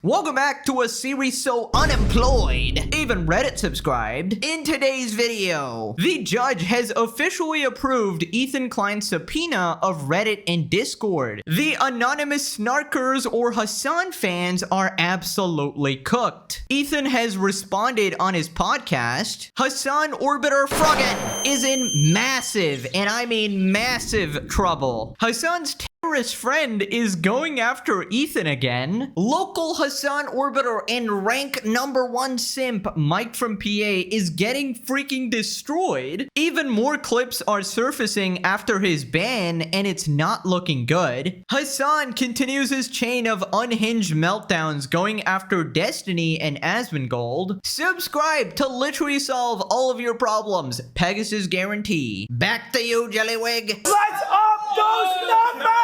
Welcome back to a series so unemployed, even Reddit subscribed. In today's video, the judge has officially approved Ethan Klein's subpoena of Reddit and Discord. The anonymous snarkers or Hasan fans are absolutely cooked. Ethan has responded on his podcast. Hasan Orbiter Froggen is in massive, and I mean massive, trouble. Hasan's terrorist friend is going after Ethan again. Local Hasan Orbiter and rank #1 simp Mike from PA is getting freaking destroyed. Even more clips are surfacing after his ban, and it's not looking good. Hasan continues his chain of unhinged meltdowns going after Destiny and Asmongold. Subscribe to literally solve all of your problems. Pegasus guarantee. Back to you, Jellywig. Let's up those numbers!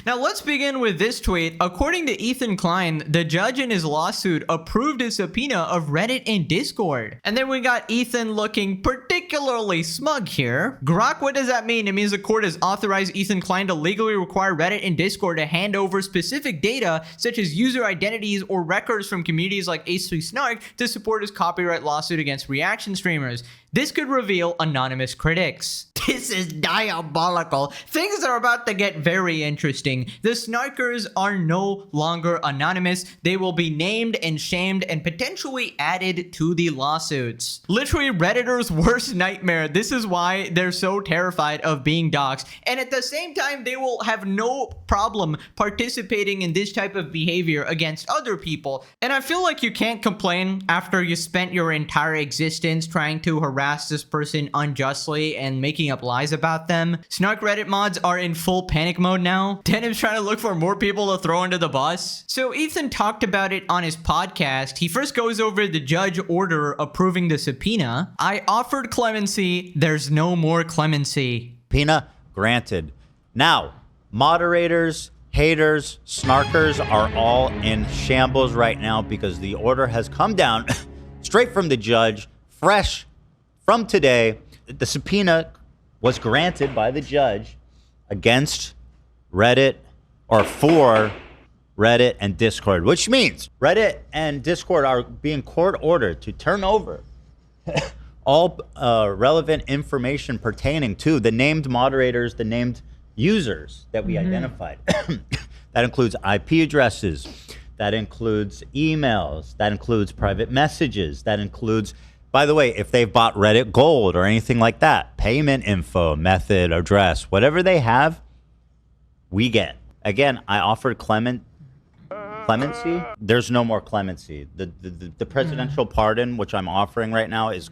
Now let's begin with this tweet. According to Ethan Klein, the judge in his lawsuit approved a subpoena of Reddit and Discord. And then we got Ethan looking particularly smug here. Grok, what does that mean? It means the court has authorized Ethan Klein to legally require Reddit and Discord to hand over specific data, such as user identities or records from communities like H3 Snark, to support his copyright lawsuit against reaction streamers. This could reveal anonymous critics. This is diabolical. Things are about to get very interesting. The snarkers are no longer anonymous. They will be named and shamed and potentially added to the lawsuits. Literally Redditors' worst nightmare. This is why they're so terrified of being doxxed. And at the same time, they will have no problem participating in this type of behavior against other people. And I feel like you can't complain after you spent your entire existence trying to harass this person unjustly and making up lies about them. Snark Reddit mods are in full panic mode now. Denim's trying to look for more people to throw under the bus. So Ethan talked about it on his podcast. He first goes over the judge order approving the subpoena. I offered clemency. There's no more clemency. Subpoena granted. Now, moderators, haters, snarkers are all in shambles right now because the order has come down straight from the judge, fresh from today. The subpoena was granted by the judge against Reddit, or for Reddit and Discord, which means Reddit and Discord are being court ordered to turn over all relevant information pertaining to the named moderators, the named users that we identified. That includes IP addresses, that includes emails, that includes private messages, that includes, by the way, if they've bought Reddit Gold or anything like that, payment info, method, address, whatever they have, we get. Again, I offered clemency. There's no more clemency. The presidential pardon, which I'm offering right now, is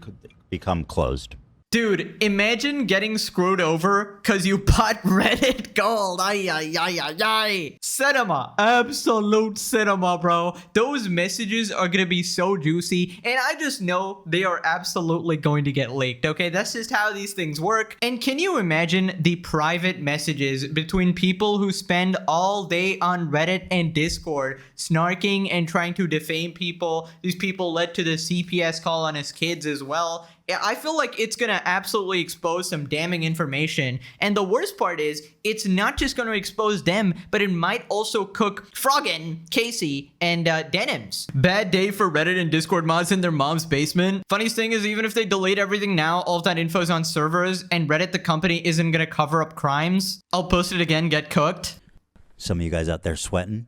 become closed. Dude, imagine getting screwed over because you bought Reddit Gold. Ay, ay, ay, ay, ay. Cinema. Absolute cinema, bro. Those messages are going to be so juicy. And I just know they are absolutely going to get leaked, okay? That's just how these things work. And can you imagine the private messages between people who spend all day on Reddit and Discord snarking and trying to defame people? These people led to the CPS call on his kids as well. I feel like it's going to absolutely expose some damning information. And the worst part is, it's not just going to expose them, but it might also cook Froggen, Casey, and Denims. Bad day for Reddit and Discord mods in their mom's basement. Funniest thing is, even if they delete everything now, all of that info is on servers, and Reddit, the company, isn't going to cover up crimes. I'll post it again, get cooked. Some of you guys out there sweating.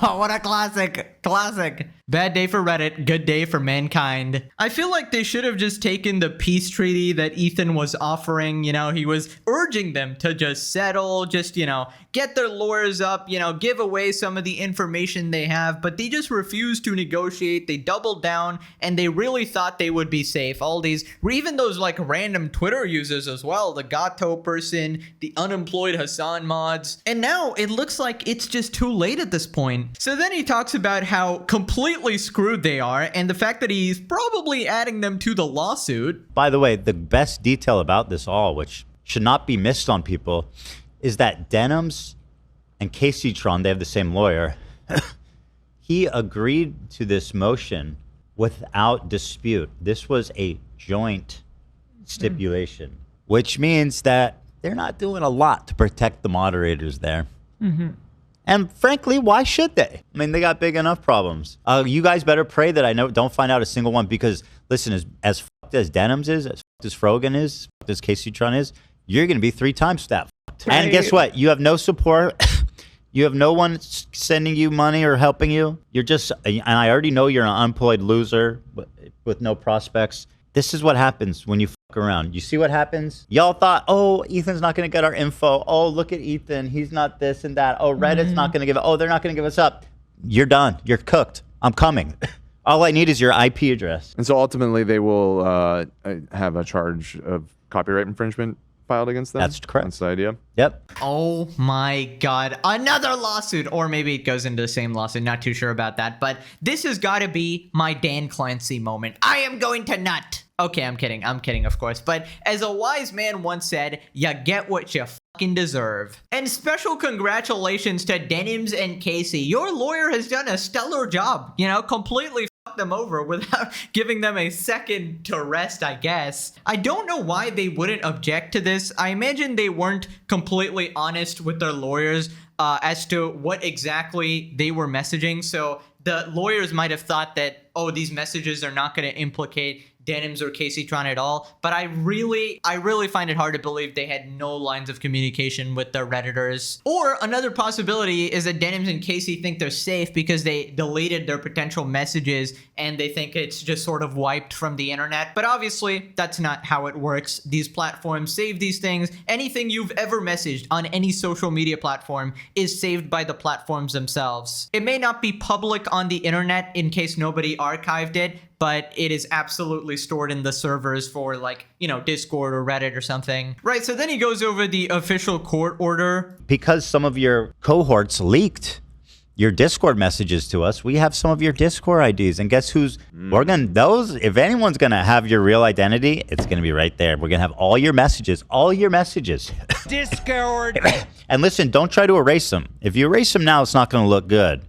What a classic. Classic. Bad day for Reddit, good day for mankind. I feel like they should have just taken the peace treaty that Ethan was offering. You know, he was urging them to just settle, just, you know, get their lawyers up, you know, give away some of the information they have, but they just refused to negotiate. They doubled down and they really thought they would be safe. All these, even those like random Twitter users as well, the Gato person, the unemployed Hasan mods. And now it looks like it's just too late at this point. So then he talks about how completely screwed they are and the fact that he's probably adding them to the lawsuit. By the way, the best detail about this all, which should not be missed on people, is that Denims and Casey Tron, they have the same lawyer. He agreed to this motion without dispute. This was a joint stipulation, which means that they're not doing a lot to protect the moderators there. And frankly, why should they? I mean, they got big enough problems. You guys better pray that I don't find out a single one, because listen, as fucked as Denims is, as fucked as Frogan is, as fucked as Casey Tron is, you're going to be 3 times that fucked. And guess what? You have no support. You have no one sending you money or helping you. You're just, and I already know you're an unemployed loser with no prospects. This is what happens when you fuck around. You see what happens? Y'all thought, oh, Ethan's not going to get our info. Oh, look at Ethan. He's not this and that. Oh, Reddit's not going to give it. Oh, they're not going to give us up. You're done. You're cooked. I'm coming. All I need is your IP address. And so ultimately they will have a charge of copyright infringement filed against them? That's correct. That's the idea? Yep. Oh my God. Another lawsuit. Or maybe it goes into the same lawsuit. Not too sure about that. But this has got to be my Dan Clancy moment. I am going to nut. Okay, I'm kidding. I'm kidding, of course. But as a wise man once said, you get what you fucking deserve. And special congratulations to Denims and Casey. Your lawyer has done a stellar job. You know, completely fucked them over without giving them a second to rest, I guess. I don't know why they wouldn't object to this. I imagine they weren't completely honest with their lawyers as to what exactly they were messaging. So the lawyers might have thought that, oh, these messages are not going to implicate Denims or Casey Tron at all, but I really find it hard to believe they had no lines of communication with their Redditors. Or another possibility is that Denims and Casey think they're safe because they deleted their potential messages and they think it's just sort of wiped from the internet. But obviously, that's not how it works. These platforms save these things. Anything you've ever messaged on any social media platform is saved by the platforms themselves. It may not be public on the internet in case nobody archived it, but it is absolutely stored in the servers for, like, you know, Discord or Reddit or something. Right, so then he goes over the official court order. Because some of your cohorts leaked your Discord messages to us, we have some of your Discord IDs. And guess who's, we're gonna, those, if anyone's gonna have your real identity, it's gonna be right there. We're gonna have all your messages. Discord. And listen, don't try to erase them. If you erase them now, it's not gonna look good.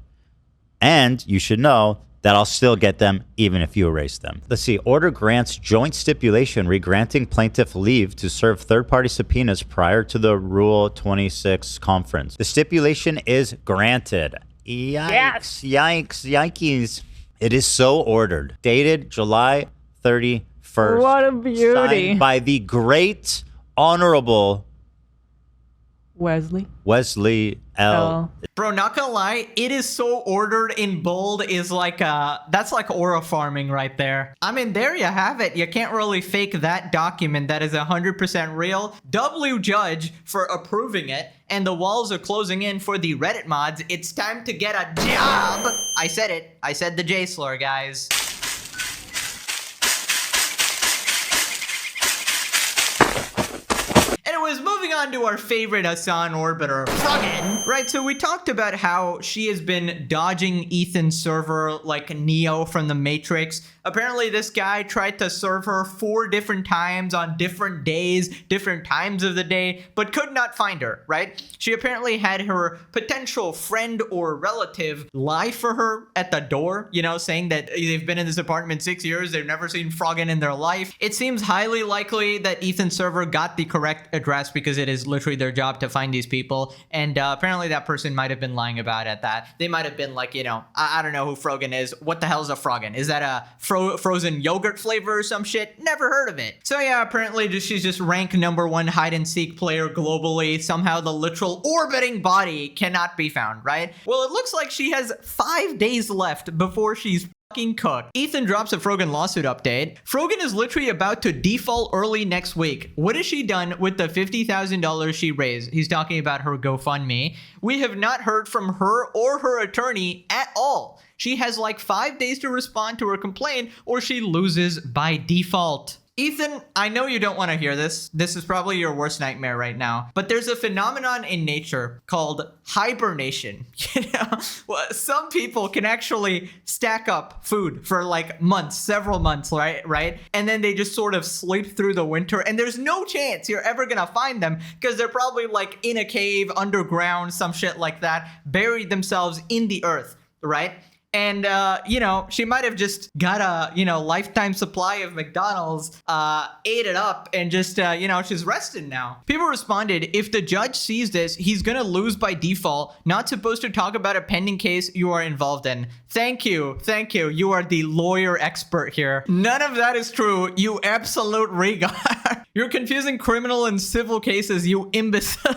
And you should know that I'll still get them even if you erase them. Let's see. Order grants joint stipulation re-granting plaintiff leave to serve third-party subpoenas prior to the Rule 26 conference. The stipulation is granted. Yikes. Yes. Yikes. Yikes. It is so ordered. Dated July 31st. What a beauty. Signed by the great, honorable Wesley L. Bro, not gonna lie, it is so ordered in bold is like, that's like aura farming right there. I mean, there you have it. You can't really fake that document that is 100% real. W Judge for approving it, and the walls are closing in for the Reddit mods. It's time to get a job. I said it. I said the J slur, guys. Anyways, moving on to our favorite Hassan Orbiter, Frogan. Right, so we talked about how she has been dodging Ethan's server like Neo from the Matrix. Apparently, this guy tried to serve her 4 different times on different days, different times of the day, but could not find her, right? She apparently had her potential friend or relative lie for her at the door, you know, saying that they've been in this apartment 6 years, they've never seen Frogan in their life. It seems highly likely that Ethan's server got the correct address because it is literally their job to find these people, and apparently that person might have been lying about it. That they might have been like, you know, I don't know who Frogan is. What the hell is a Frogan? Is that a frozen yogurt flavor or some shit? Never heard of it. So yeah, apparently she's just rank #1 hide and seek player globally. Somehow the literal orbiting body cannot be found, right? Well, it looks like she has 5 days left before she's fucking cooked. Ethan drops a Frogan lawsuit update. Frogan is literally about to default early next week. What has she done with the $50,000 she raised? He's talking about her GoFundMe. We have not heard from her or her attorney at all. She has like 5 days to respond to her complaint or she loses by default. Ethan, I know you don't want to hear this. This is probably your worst nightmare right now. But there's a phenomenon in nature called hibernation. You know, well, some people can actually stack up food for like months, several months, right? And then they just sort of sleep through the winter. And there's no chance you're ever gonna find them because they're probably like in a cave, underground, some shit like that, buried themselves in the earth, right? And, you know, she might have just got a, you know, lifetime supply of McDonald's, ate it up, and just, you know, she's rested now. People responded, if the judge sees this, he's gonna lose by default. Not supposed to talk about a pending case you are involved in. Thank you. Thank you. You are the lawyer expert here. None of that is true, you absolute regard. You're confusing criminal and civil cases, you imbecile.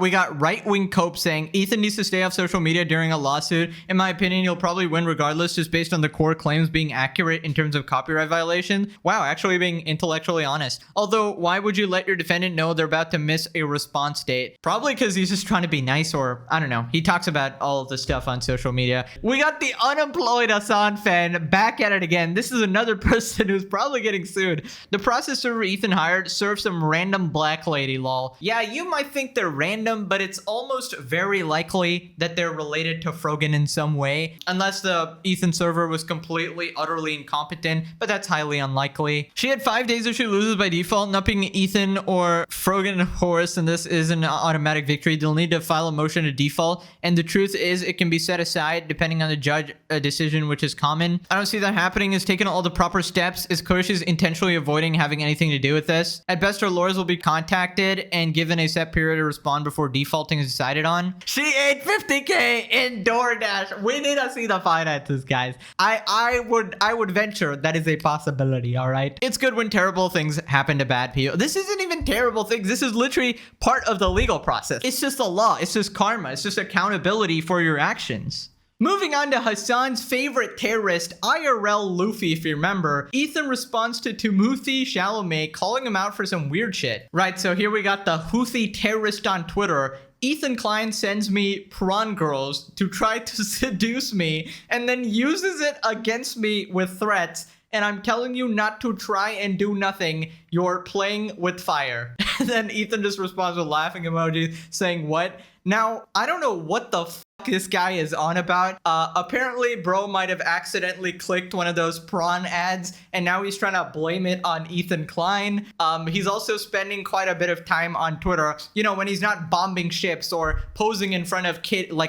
We got right-wing Cope saying, Ethan needs to stay off social media during a lawsuit. In my opinion, he'll probably win regardless, just based on the core claims being accurate in terms of copyright violation. Wow, actually being intellectually honest. Although, why would you let your defendant know they're about to miss a response date? Probably because he's just trying to be nice, or I don't know. He talks about all of the stuff on social media. We got the unemployed Hassan fan back at it again. This is another person who's probably getting sued. The process server Ethan hired served some random black lady, lol. Yeah, you might think they're random, but it's almost very likely that they're related to Frogan in some way, unless the Ethan server was completely, utterly incompetent, but that's highly unlikely. She had 5 days if she loses by default. Not being Ethan or Frogan Horace, and this is an automatic victory. They'll need to file a motion to default, and the truth is it can be set aside depending on the judge decision, which is common. I don't see that happening. Is taking all the proper steps. Is Kosh intentionally avoiding having anything to do with this? At best, our lawyers will be contacted and given a set period to respond before defaulting is decided on. She ate 50K in DoorDash. We need to see the finances, guys. I would venture that is a possibility, all right? It's good when terrible things happen to bad people. This isn't even terrible things. This is literally part of the legal process. It's just the law. It's just karma. It's just accountability for your actions. Moving on to Hassan's favorite terrorist, IRL Luffy, if you remember. Ethan responds to Timothy Chalamet calling him out for some weird shit. Right, so here we got the Houthi terrorist on Twitter. Ethan Klein sends me prawn girls to try to seduce me and then uses it against me with threats. And I'm telling you not to try and do nothing. You're playing with fire. And then Ethan just responds with laughing emojis saying, what? Now, I don't know what the this guy is on about. Apparently, bro might have accidentally clicked one of those prawn ads, and now he's trying to blame it on Ethan Klein. He's also spending quite a bit of time on Twitter, you know, when he's not bombing ships or posing in front of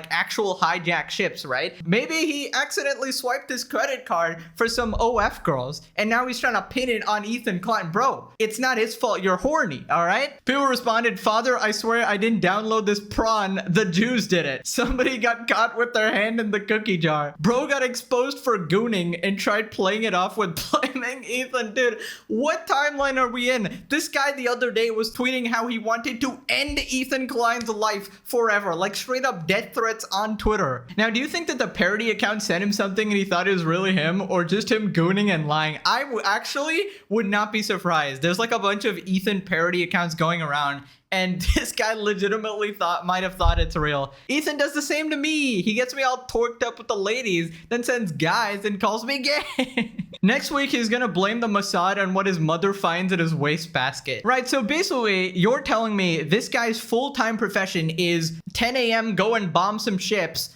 actual hijacked ships, right? Maybe he accidentally swiped his credit card for some OF girls, and now he's trying to pin it on Ethan Klein. Bro, it's not his fault. You're horny, all right? People responded, Father, I swear I didn't download this prawn. The Jews did it. Somebody got caught with their hand in the cookie jar. Bro got exposed for gooning and tried playing it off with blaming Ethan. Dude, what timeline are we in? This guy the other day was tweeting how he wanted to end Ethan Klein's life forever, like straight up death threats on Twitter. Now, do you think that the parody account sent him something and he thought it was really him, or just him gooning and lying? I actually would not be surprised. There's like a bunch of Ethan parody accounts going around, and this guy legitimately might have thought it's real. Ethan does the same to me. He gets me all torqued up with the ladies, then sends guys and calls me gay. Next week, he's gonna blame the Mossad on what his mother finds in his wastebasket. Right, so basically, you're telling me this guy's full-time profession is 10 a.m. go and bomb some ships,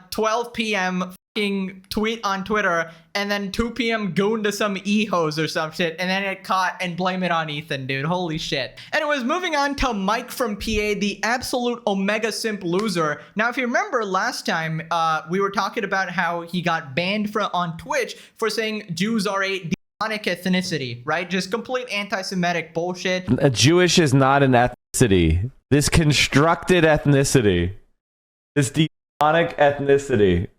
12 p.m. tweet on Twitter, and then 2 p.m. goon to some e-hose or some shit, and then get caught and blame it on Ethan, dude. Holy shit. Anyways, moving on to Mike from PA, the absolute omega simp loser. Now, if you remember last time, we were talking about how he got banned on Twitch for saying Jews are a demonic ethnicity, right? Just complete anti-Semitic bullshit. Jewish is not an ethnicity. This constructed ethnicity. This demonic ethnicity.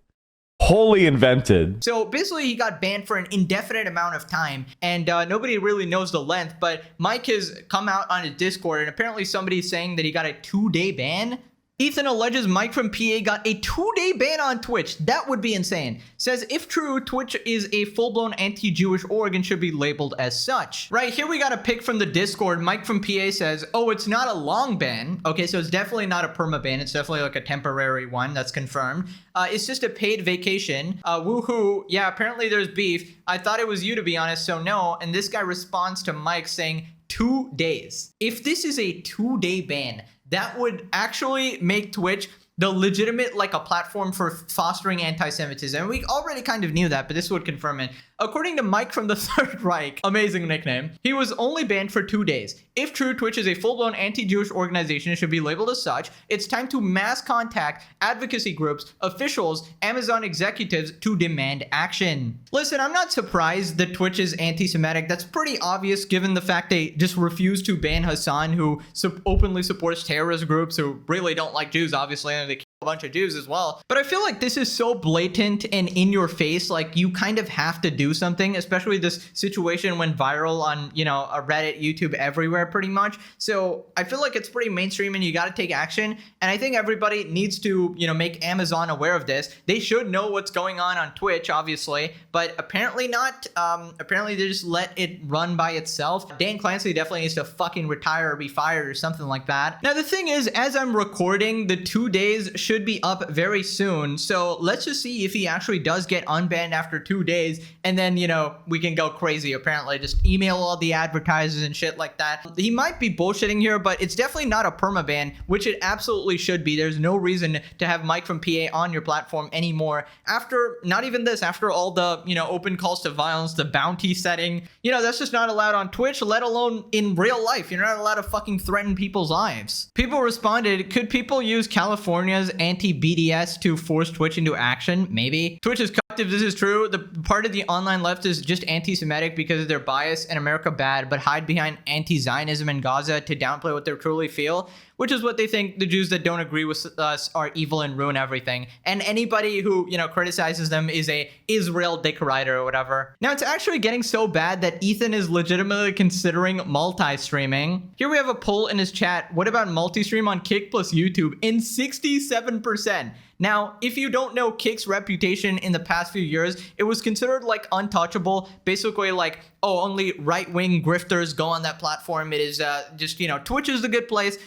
Wholly invented. So basically he got banned for an indefinite amount of time, and nobody really knows the length, but Mike has come out on his Discord, and apparently somebody's saying that he got a 2-day ban. Ethan alleges Mike from PA got a 2-day ban on Twitch. That would be insane. Says, if true, Twitch is a full-blown anti-Jewish org and should be labeled as such. Right, here we got a pic from the Discord. Mike from PA says, oh, it's not a long ban. Okay, so it's definitely not a perma ban. It's definitely like a temporary one. That's confirmed. It's just a paid vacation. Woohoo. Yeah, apparently there's beef. I thought it was you, to be honest, so no. And this guy responds to Mike saying 2 days. If this is a 2-day ban, that would actually make Twitch the legitimate, like a platform for fostering anti-Semitism. And we already kind of knew that, but this would confirm it. According to Mike from the Third Reich, amazing nickname, he was only banned for 2 days. If true, Twitch is a full-blown anti-Jewish organization and should be labeled as such. It's time to mass contact advocacy groups, officials, Amazon executives to demand action. Listen, I'm not surprised that Twitch is anti-Semitic. That's pretty obvious given the fact they just refused to ban Hassan, who openly supports terrorist groups who really don't like Jews, obviously, and they kill a bunch of Jews as well. But I feel like this is so blatant and in your face, like you kind of have to do something, especially this situation went viral on, you know, a Reddit, YouTube, everywhere pretty much. So I feel like it's pretty mainstream and you got to take action. And I think everybody needs to, you know, make Amazon aware of this. They should know what's going on Twitch, obviously, but apparently not. Apparently they just let it run by itself. Dan Clancy definitely needs to fucking retire or be fired or something like that. Now the thing is, as I'm recording, the 2 days should be up very soon. So let's just see if he actually does get unbanned after 2 days. And then, you know, we can go crazy, apparently. Just email all the advertisers and shit like that. He might be bullshitting here, but it's definitely not a permaban, which it absolutely should be. There's no reason to have Mike from PA on your platform anymore. After, not even this, after all the, you know, open calls to violence, the bounty setting, you know, that's just not allowed on Twitch, let alone in real life. You're not allowed to fucking threaten people's lives. People responded, could people use California's anti-BDS to force Twitch into action? Maybe. Twitch is if this is true, the part of the online left is just anti-Semitic because of their bias and America bad, but hide behind anti-Zionism in Gaza to downplay what they truly feel, which is what they think the Jews that don't agree with us are evil and ruin everything. And anybody who, you know, criticizes them is a Israel dick rider or whatever. Now, it's actually getting so bad that Ethan is legitimately considering multi-streaming. Here we have a poll in his chat. What about multi-stream on Kick plus YouTube? In 67%. Now, if you don't know Kick's reputation in the past few years, it was considered like untouchable. Basically like, oh, only right-wing grifters go on that platform. It is just, you know, Twitch is the good place.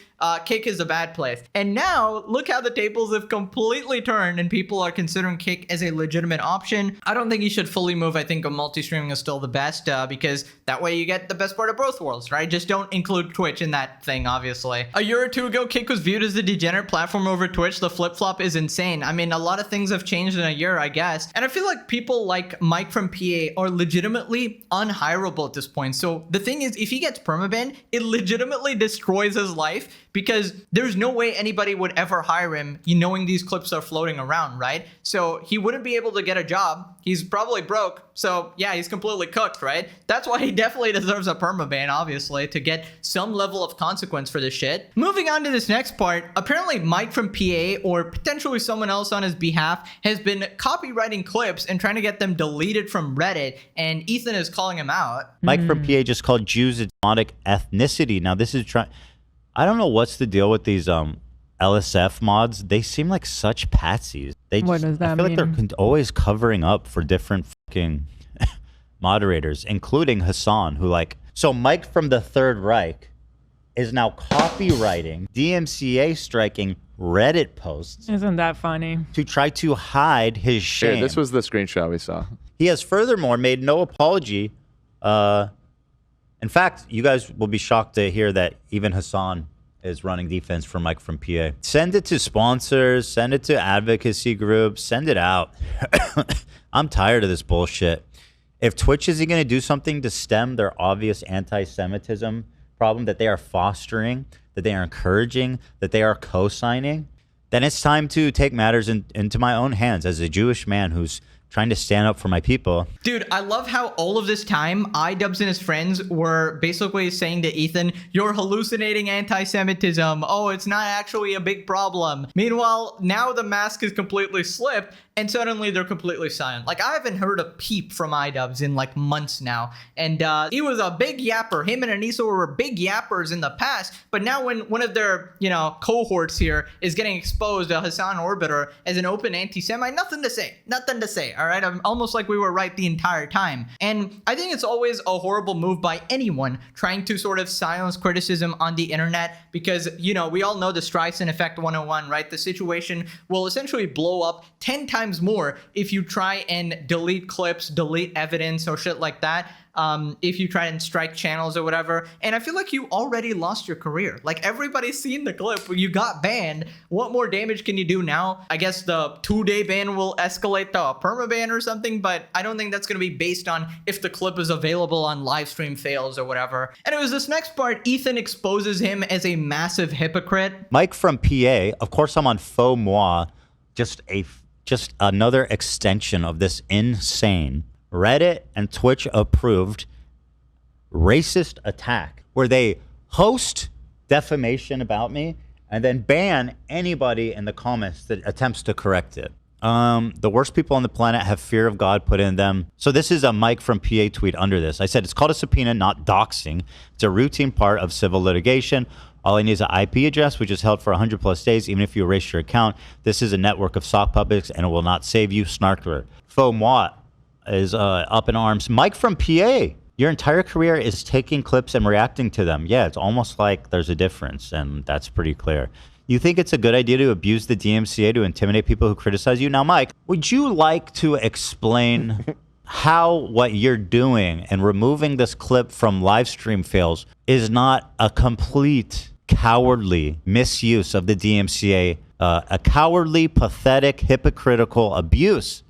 Kick is a bad place. And now look how the tables have completely turned and people are considering Kick as a legitimate option. I don't think you should fully move. I think a multi-streaming is still the best because that way you get the best part of both worlds, right? Just don't include Twitch in that thing, obviously. A year or two ago, Kick was viewed as the degenerate platform over Twitch. The flip-flop is insane. I mean, a lot of things have changed in a year, I guess. And I feel like people like Mike from PA are legitimately unhireable at this point. So the thing is, if he gets permabanned, it legitimately destroys his life because there's no way anybody would ever hire him knowing these clips are floating around, right? So he wouldn't be able to get a job. He's probably broke. So yeah, he's completely cooked, right? That's why he definitely deserves a permaban, obviously, to get some level of consequence for this shit. Moving on to this next part, apparently Mike from PA or potentially someone else on his behalf has been copywriting clips and trying to get them deleted from Reddit, and Ethan is calling him out. Mike from PA just called Jews a demonic ethnicity. Now this is I don't know what's the deal with these LSF mods. They seem like such patsies. What does that I feel mean? like they're always covering up for different fucking moderators, including Hassan, who like. So Mike from the Third Reich is now copywriting, DMCA striking Reddit posts. Isn't that funny? To try to hide his shame. Yeah, this was the screenshot we saw. He has furthermore made no apology. In fact, you guys will be shocked to hear that even Hassan is running defense for Mike from PA. Send it to sponsors, send it to advocacy groups, send it out. I'm tired of this bullshit. If Twitch isn't going to do something to stem their obvious anti-Semitism problem that they are fostering, that they are encouraging, that they are co-signing, then it's time to take matters into my own hands as a Jewish man who's trying to stand up for my people. Dude, I love how all of this time, iDubbbz and his friends were basically saying to Ethan, you're hallucinating anti-Semitism. Oh, it's not actually a big problem. Meanwhile, now the mask is completely slipped and suddenly they're completely silent. Like, I haven't heard a peep from iDubbbz in like months now. And he was a big yapper. Him and Anissa were big yappers in the past. But now when one of their, you know, cohorts here is getting exposed, Hassan Orbiter, as an open anti-Semite, nothing to say. Nothing to say. All right, I'm almost like we were right the entire time. And I think it's always a horrible move by anyone trying to sort of silence criticism on the internet because, you know, we all know the Streisand effect 101, right? The situation will essentially blow up 10 times more if you try and delete clips, delete evidence or shit like that. if you try and strike channels or whatever. And I feel like you already lost your career. Like, everybody's seen the clip where you got banned. What more damage can you do now? I guess the 2-day ban will escalate to a permaban or something, but I don't think that's going to be based on if the clip is available on live stream fails or whatever. And it was this next part, Ethan exposes him as a massive hypocrite. Mike from PA, of course I'm on Faux Moi, just another extension of this insane Reddit and Twitch approved racist attack where they host defamation about me and then ban anybody in the comments that attempts to correct it. The worst people on the planet have fear of God put in them. So this is a Mike from PA tweet under this. I said, it's called a subpoena, not doxing. It's a routine part of civil litigation. All I need is an IP address, which is held for 100+ days, even if you erase your account. This is a network of sock puppets, and it will not save you, Snarkler. Faux Moi is up in arms. Mike from PA, your entire career is taking clips and reacting to them. Yeah, it's almost like there's a difference, and that's pretty clear. You think it's a good idea to abuse the DMCA to intimidate people who criticize you? Now, Mike, would you like to explain how what you're doing and removing this clip from live stream fails is not a complete cowardly misuse of the DMCA, a cowardly, pathetic, hypocritical abuse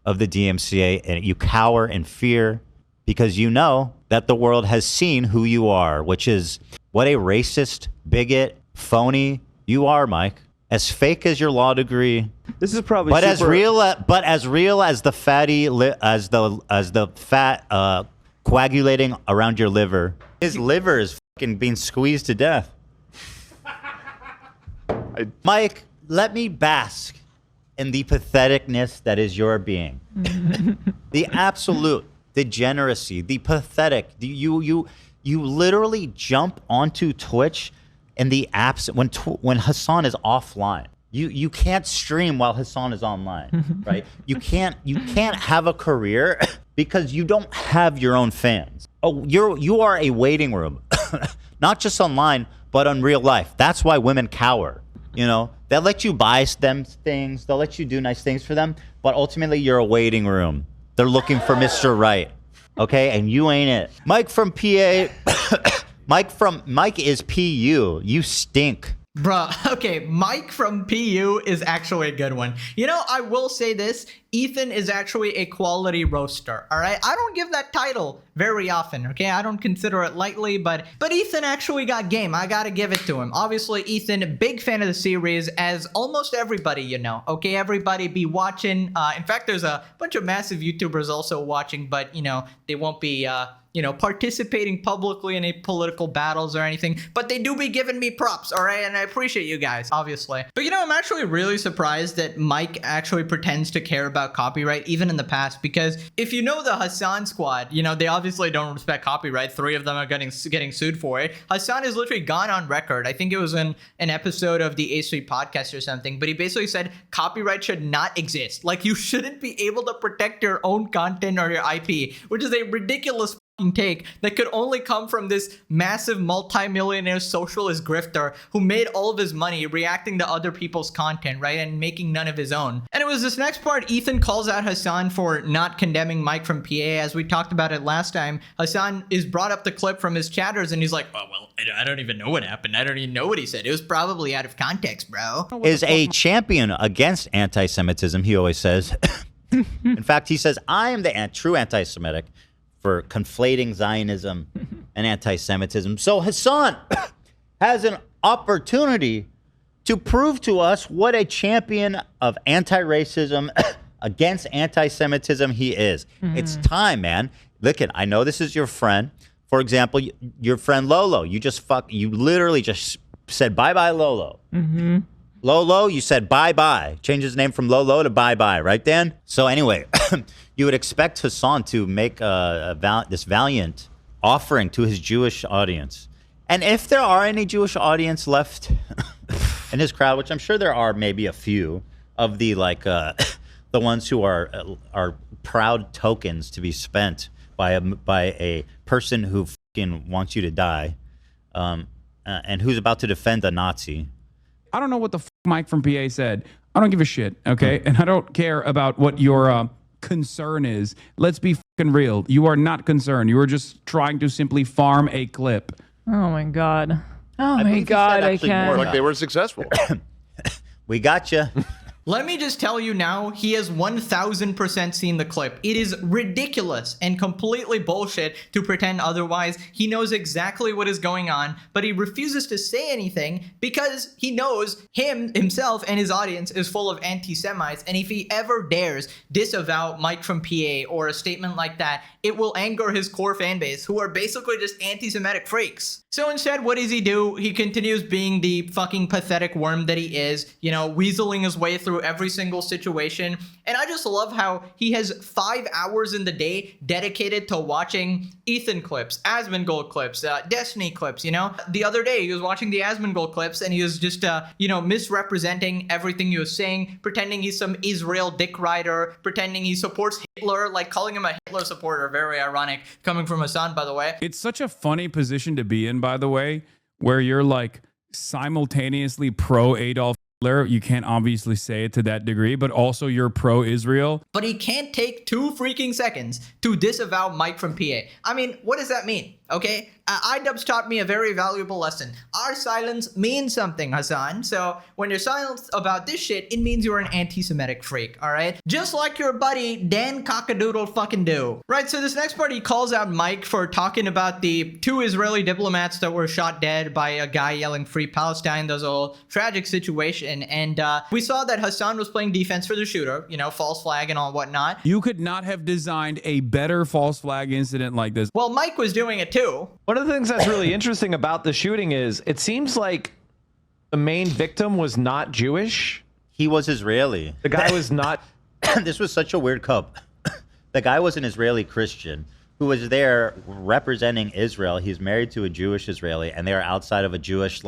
of the DMCA, and you cower in fear because you know that the world has seen who you are, which is what a racist, bigot, phony you are, Mike. As fake as your law degree, This is probably but as super- real as the fatty as the fat coagulating around your liver. His liver is fucking being squeezed to death. Mike, let me bask in the patheticness that is your being. The absolute degeneracy, the pathetic. You literally jump onto Twitch in the apps when Hassan is offline. You can't stream while Hassan is online, right? You can't have a career because you don't have your own fans. Oh, you are a waiting room, not just online, but in real life. That's why women cower. You know, they'll let you buy them things, they'll let you do nice things for them, but ultimately you're a waiting room. They're looking for Mr. Right, okay? And you ain't it. Mike from PA, Mike is PU. You stink. Bruh, okay, Mike from PU is actually a good one. You know, I will say this, Ethan is actually a quality roaster, all right? I don't give that title very often, okay? I don't consider it lightly, but Ethan actually got game. I gotta give it to him. Obviously, Ethan, big fan of the series, as almost everybody, you know, okay? Everybody be watching. In fact, there's a bunch of massive YouTubers also watching, but, you know, they won't be, you know, participating publicly in any political battles or anything, but they do be giving me props, all right? And I appreciate you guys, obviously. But, you know, I'm actually really surprised that Mike actually pretends to care about copyright, even in the past, because if you know the Hassan squad, you know, they obviously don't respect copyright. 3 of them are getting sued for it. Hassan has literally gone on record. I think it was in an episode of the A3 podcast or something, but he basically said copyright should not exist. Like, you shouldn't be able to protect your own content or your IP, which is a ridiculous take that could only come from this massive multi-millionaire socialist grifter who made all of his money reacting to other people's content, right, and making none of his own. And it was this next part, Ethan calls out Hassan for not condemning Mike from PA. As we talked about it last time, Hassan is brought up the clip from his chatters and he's like, oh, well, I don't even know what happened. I don't even know what he said. It was probably out of context, bro. Is a champion against anti-Semitism, he always says. In fact, he says, I am the true anti-Semitic for conflating Zionism and anti-Semitism. So Hassan has an opportunity to prove to us what a champion of anti-racism against anti-Semitism he is. It's time, man. Look, I know this is your friend. For example, your friend Lolo. You literally just said bye-bye, Lolo. Lolo, you said bye-bye. Change his name from Lolo to bye-bye, right, Dan? So anyway, you would expect Hassan to make this valiant offering to his Jewish audience. And if there are any Jewish audience left in his crowd, which I'm sure there are maybe a few of the the ones who are proud tokens to be spent by a person who fucking wants you to die, and who's about to defend a Nazi. I don't know what the Mike from PA said. I don't give a shit, okay? And I don't care about what your concern is. Let's be fucking real. You are not concerned. You are just trying to simply farm a clip. Oh my god. Oh I my believe he said god, I actually more can't. Like they were successful. We got you. Let me just tell you now, he has 1000% seen the clip. It is ridiculous and completely bullshit to pretend otherwise. He knows exactly what is going on, but he refuses to say anything because he knows himself and his audience is full of anti-Semites, and if he ever dares disavow Mike from PA or a statement like that, it will anger his core fan base, who are basically just anti-Semitic freaks. So instead, what does he do? He continues being the fucking pathetic worm that he is, you know, weaseling his way through every single situation. And I just love how he has 5 hours in the day dedicated to watching Ethan clips, Asmongold clips, Destiny clips, you know? The other day, he was watching the Asmongold clips and he was just, you know, misrepresenting everything he was saying, pretending he's some Israel dick rider, pretending he supports Hitler, like calling him a Hitler supporter. Very ironic, coming from Hassan, by the way. It's such a funny position to be in, by the way, where you're like simultaneously pro Adolf Hitler. You can't obviously say it to that degree, but also you're pro Israel. But he can't take 2 freaking seconds to disavow Mike from PA. I mean, what does that mean? Okay, iDubbbz taught me a very valuable lesson. Our silence means something, Hassan. So when you're silent about this shit, it means you're an anti-Semitic freak, all right? Just like your buddy Dan Cockadoodle fucking do. Right, so this next part, he calls out Mike for talking about the 2 Israeli diplomats that were shot dead by a guy yelling Free Palestine. Those whole tragic situation. And we saw that Hassan was playing defense for the shooter, you know, false flag and all whatnot. You could not have designed a better false flag incident like this. Well, Mike was doing it too. One of the things that's really interesting about the shooting is it seems like the main victim was not Jewish. He was Israeli. The guy was not. This was such a weird cup. The guy was an Israeli Christian who was there representing Israel. He's married to a Jewish Israeli, and they are outside of a Jewish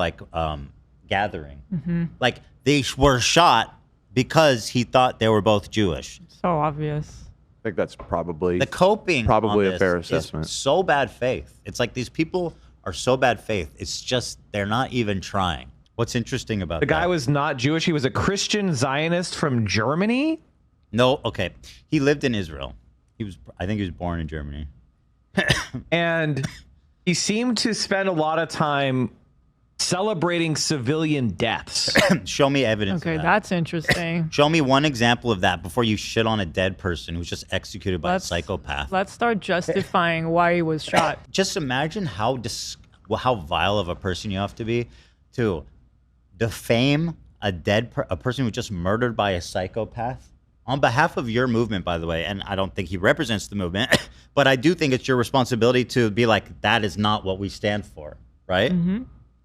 gathering. Like they were shot because he thought they were both Jewish. So obvious. I think that's probably The coping Probably on a fair this assessment. is so bad faith. It's like these people are so bad faith. It's just they're not even trying. What's interesting about The guy that? was not Jewish. He was a Christian Zionist from Germany. No, okay. He lived in Israel. I think he was born in Germany. And he seemed to spend a lot of time celebrating civilian deaths. Show me evidence Okay, of that. that's interesting. Show me one example of that before you shit on a dead person who's just executed by a psychopath. Let's start justifying why he was shot. Just imagine how vile of a person you have to be to defame a person who was just murdered by a psychopath on behalf of your movement, by the way. And I don't think he represents the movement, but I do think it's your responsibility to be like, that is not what we stand for, right?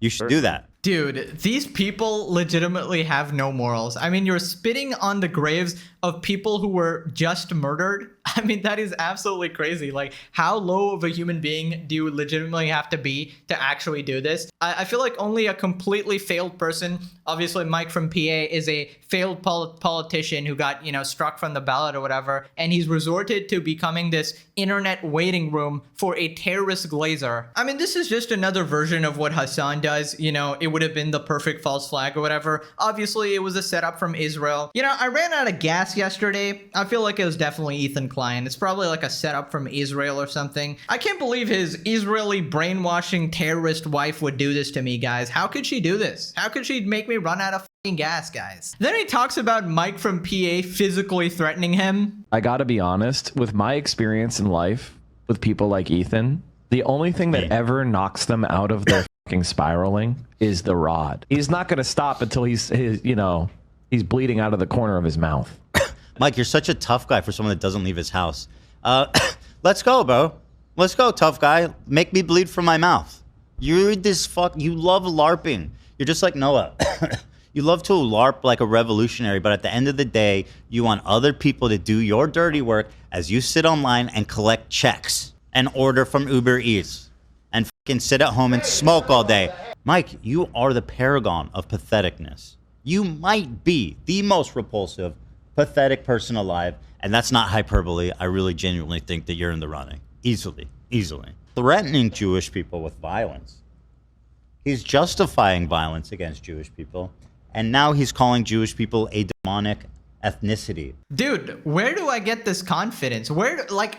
You should do that. Dude, these people legitimately have no morals. I mean, you're spitting on the graves of people who were just murdered. I mean, that is absolutely crazy. Like, how low of a human being do you legitimately have to be to actually do this? I feel like only a completely failed person, obviously Mike from PA is a failed politician who got, you know, struck from the ballot or whatever, and he's resorted to becoming this internet waiting room for a terrorist glazer. I mean, this is just another version of what Hassan does. You know, it would have been the perfect false flag or whatever. Obviously, it was a setup from Israel. You know, I ran out of gas yesterday. I feel like it was definitely Ethan Klein. It's probably like a setup from Israel or something. I can't believe his Israeli brainwashing terrorist wife would do this to me, guys. How could she do this? How could she make me run out of fucking gas, guys? Then he talks about Mike from PA physically threatening him. I gotta be honest, with my experience in life with people like Ethan, the only thing that ever knocks them out of their fucking spiraling is the rod. He's not gonna stop until he's bleeding out of the corner of his mouth. Mike, you're such a tough guy for someone that doesn't leave his house. Let's go, bro. Let's go, tough guy. Make me bleed from my mouth. You're this you love LARPing. You're just like Noah. You love to LARP like a revolutionary, but at the end of the day, you want other people to do your dirty work as you sit online and collect checks and order from Uber Eats and fucking sit at home and smoke all day. Mike, you are the paragon of patheticness. You might be the most repulsive, pathetic person alive, and that's not hyperbole. I really genuinely think that you're in the running. Easily. Threatening Jewish people with violence. He's justifying violence against Jewish people, and now he's calling Jewish people a demonic ethnicity. Dude, where do I get this confidence?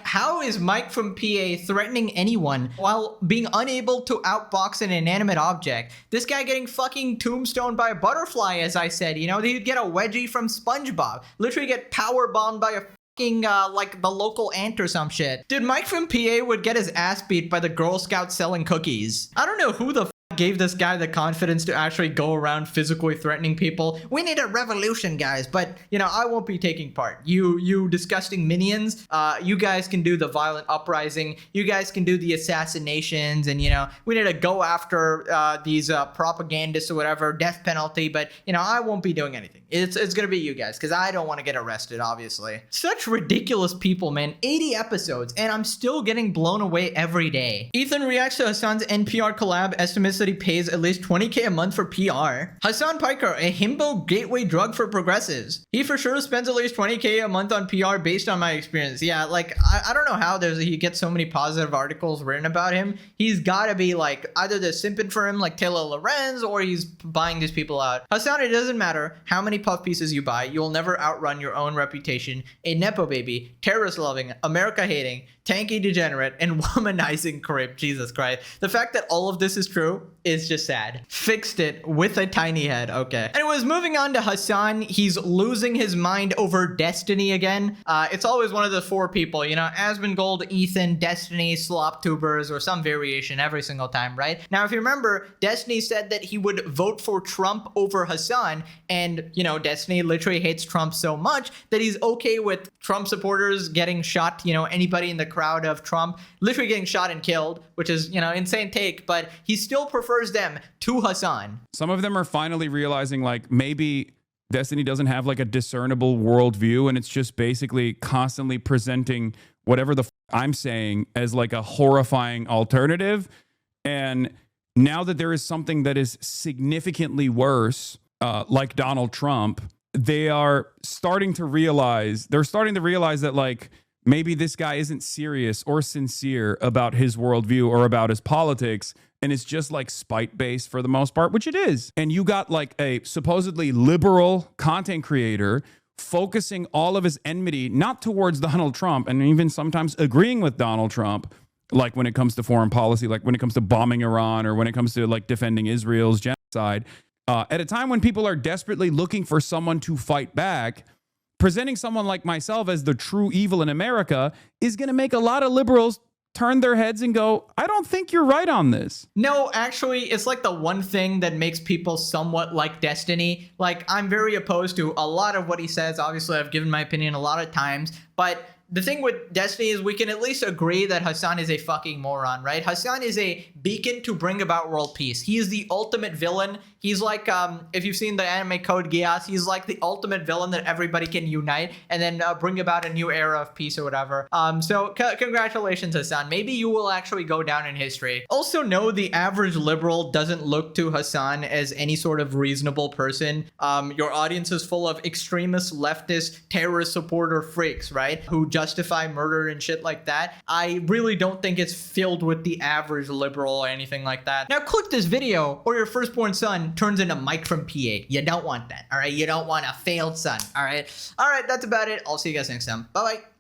How is Mike from PA threatening anyone while being unable to outbox an inanimate object? This guy getting fucking tombstoned by a butterfly, as I said, you know, he'd get a wedgie from SpongeBob. Literally get power bombed by a fucking, like the local ant or some shit. Dude, Mike from PA would get his ass beat by the Girl Scouts selling cookies. I don't know who the gave this guy the confidence to actually go around physically threatening people. We need a revolution, guys, but you know, I won't be taking part. You disgusting minions, you guys can do the violent uprising, you guys can do the assassinations, and you know, we need to go after these propagandists or whatever, death penalty, but you know, I won't be doing anything. It's gonna be you guys, because I don't want to get arrested, obviously. Such ridiculous people, man. 80 episodes, and I'm still getting blown away every day. Ethan reacts to Hassan's NPR collab, estimates that he pays at least $20K a month for PR. Hassan Piker, a himbo gateway drug for progressives. He for sure spends at least $20K a month on PR based on my experience. Yeah, like, I don't know how he gets so many positive articles written about him. He's gotta be like, either they're simping for him like Taylor Lorenz, or he's buying these people out. Hassan, it doesn't matter how many puff pieces you buy, you'll never outrun your own reputation. A Nepo baby, terrorist loving, America hating, tanky degenerate, and womanizing creep. Jesus Christ. The fact that all of this is true is just sad. Fixed it with a tiny head. Okay. Anyways, moving on to Hassan. He's losing his mind over Destiny again. It's always one of the four people, you know, Asmongold, Ethan, Destiny, Sloptubers, or some variation every single time, right? Now, if you remember, Destiny said that he would vote for Trump over Hassan, and, you know, Destiny literally hates Trump so much that he's okay with Trump supporters getting shot, you know, anybody in the crowd of Trump literally getting shot and killed, which is, you know, insane take, but he still prefers them to Hassan. Some of them are finally realizing, like, maybe Destiny doesn't have like a discernible worldview, and it's just basically constantly presenting whatever the I'm saying as like a horrifying alternative. And now that there is something that is significantly worse, like Donald Trump, they're starting to realize that, like, maybe this guy isn't serious or sincere about his worldview or about his politics, and it's just like spite based for the most part, which it is. And you got like a supposedly liberal content creator focusing all of his enmity not towards Donald Trump, and even sometimes agreeing with Donald Trump, like when it comes to foreign policy, like when it comes to bombing Iran, or when it comes to like defending Israel's genocide, at a time when people are desperately looking for someone to fight back. Presenting someone like myself as the true evil in America is going to make a lot of liberals turn their heads and go, I don't think you're right on this. No, actually, it's like the one thing that makes people somewhat like Destiny. Like, I'm very opposed to a lot of what he says. Obviously, I've given my opinion a lot of times, but the thing with Destiny is we can at least agree that Hassan is a fucking moron, right? Hassan is a beacon to bring about world peace. He is the ultimate villain. He's like, if you've seen the anime Code Geass, he's like the ultimate villain that everybody can unite and then bring about a new era of peace or whatever. So congratulations, Hassan. Maybe you will actually go down in history. Also, no, the average liberal doesn't look to Hassan as any sort of reasonable person. Your audience is full of extremist, leftist, terrorist supporter freaks, right? Who justify murder and shit like that. I really don't think it's filled with the average liberal or anything like that. Now click this video or your firstborn son turns into Mike from PA. You don't want that, all right? You don't want a failed son, all right? All right, that's about it. I'll see you guys next time. Bye-bye.